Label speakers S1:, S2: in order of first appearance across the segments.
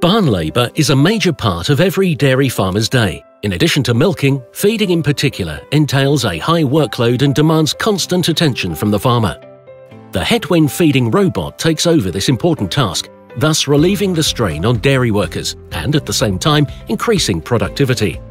S1: Barn labour is a major part of every dairy farmer's day. In addition to milking, feeding in particular entails a high workload and demands constant attention from the farmer. The Hetwin feeding robot takes over this important task, thus relieving the strain on dairy workers and at the same time increasing productivity.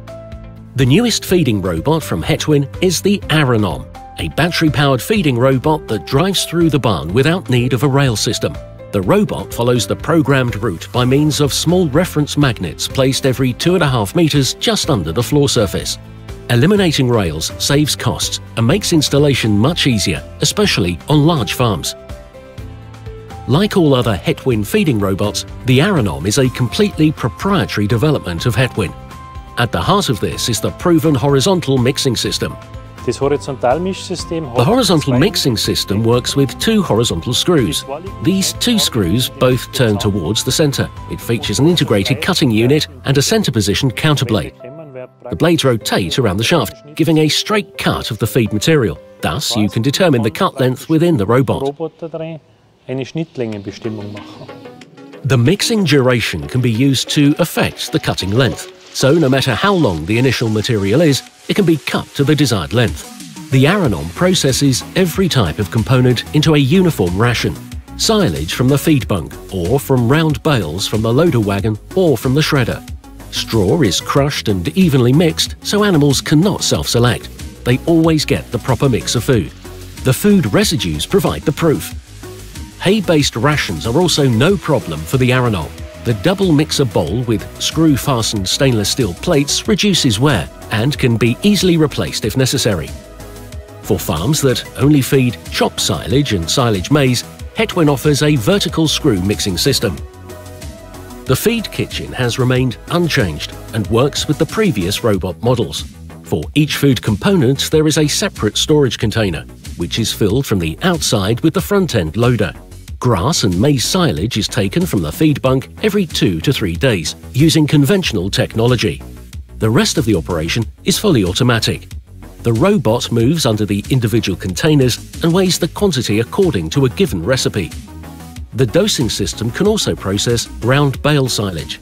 S1: The newest feeding robot from Hetwin is the ARANOM, a battery-powered feeding robot that drives through the barn without need of a rail system. The robot follows the programmed route by means of small reference magnets placed every 2.5 meters just under the floor surface. Eliminating rails saves costs and makes installation much easier, especially on large farms. Like all other Hetwin feeding robots, the ARANOM is a completely proprietary development of Hetwin. At the heart of this is the proven horizontal mixing system. The horizontal mixing system works with 2 horizontal screws. These 2 screws both turn towards the center. It features an integrated cutting unit and a center-positioned counterblade. The blades rotate around the shaft, giving a straight cut of the feed material. Thus, you can determine the cut length within the robot. The mixing duration can be used to affect the cutting length. So no matter how long the initial material is, it can be cut to the desired length. The ARANOM processes every type of component into a uniform ration. Silage from the feed bunk, or from round bales from the loader wagon, or from the shredder. Straw is crushed and evenly mixed so animals cannot self-select. They always get the proper mix of food. The food residues provide the proof. Hay-based rations are also no problem for the ARANOM. The double mixer bowl with screw-fastened stainless steel plates reduces wear and can be easily replaced if necessary. For farms that only feed chopped silage and silage maize, Hetwin offers a vertical screw mixing system. The feed kitchen has remained unchanged and works with the previous robot models. For each food component, there is a separate storage container, which is filled from the outside with the front-end loader. Grass and maize silage is taken from the feed bunk every 2 to 3 days, using conventional technology. The rest of the operation is fully automatic. The robot moves under the individual containers and weighs the quantity according to a given recipe. The dosing system can also process round bale silage.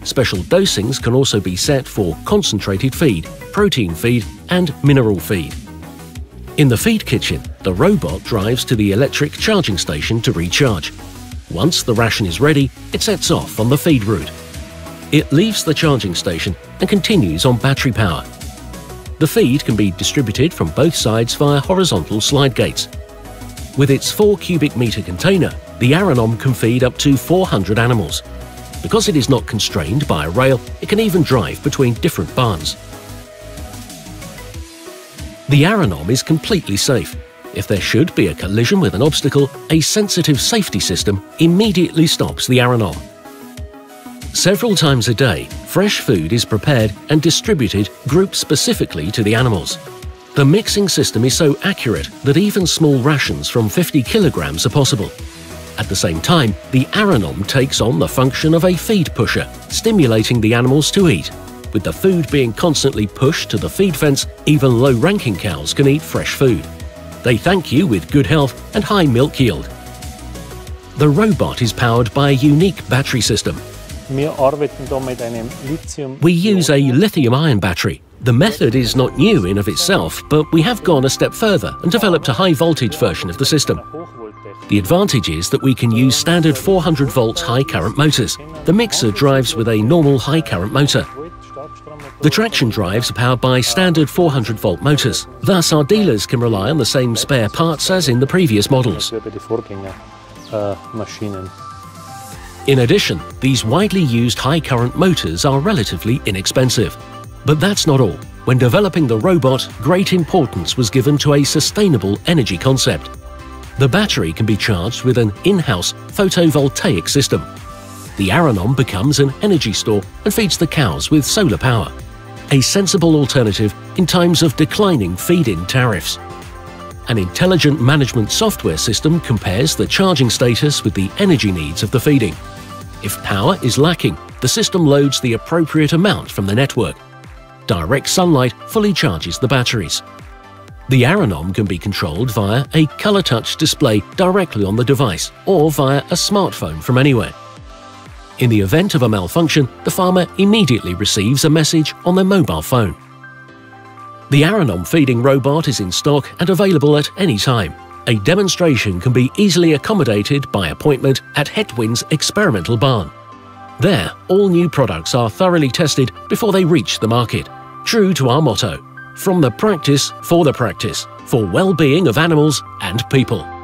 S1: Special dosings can also be set for concentrated feed, protein feed, and mineral feed. In the feed kitchen, the robot drives to the electric charging station to recharge. Once the ration is ready, it sets off on the feed route. It leaves the charging station and continues on battery power. The feed can be distributed from both sides via horizontal slide gates. With its 4 cubic meter container, the ARANOM can feed up to 400 animals. Because it is not constrained by a rail, it can even drive between different barns. The ARANOM is completely safe. If there should be a collision with an obstacle, a sensitive safety system immediately stops the ARANOM. Several times a day, fresh food is prepared and distributed grouped specifically to the animals. The mixing system is so accurate that even small rations from 50 kilograms are possible. At the same time, the ARANOM takes on the function of a feed pusher, stimulating the animals to eat. With the food being constantly pushed to the feed fence, even low-ranking cows can eat fresh food. They thank you with good health and high milk yield. The robot is powered by a unique battery system. We use a lithium-ion battery. The method is not new in of itself, but we have gone a step further and developed a high-voltage version of the system. The advantage is that we can use standard 400-volt high-current motors. The mixer drives with a normal high-current motor. The traction drives are powered by standard 400-volt motors. Thus, our dealers can rely on the same spare parts as in the previous models. In addition, these widely used high-current motors are relatively inexpensive. But that's not all. When developing the robot, great importance was given to a sustainable energy concept. The battery can be charged with an in-house photovoltaic system. The ARANOM becomes an energy store and feeds the cows with solar power. A sensible alternative in times of declining feed-in tariffs. An intelligent management software system compares the charging status with the energy needs of the feeding. If power is lacking, the system loads the appropriate amount from the network. Direct sunlight fully charges the batteries. The ARANOM can be controlled via a color touch display directly on the device or via a smartphone from anywhere. In the event of a malfunction, the farmer immediately receives a message on their mobile phone. The ARANOM feeding robot is in stock and available at any time. A demonstration can be easily accommodated by appointment at Hetwin's experimental barn. There, all new products are thoroughly tested before they reach the market, true to our motto, from the practice, for well-being of animals and people.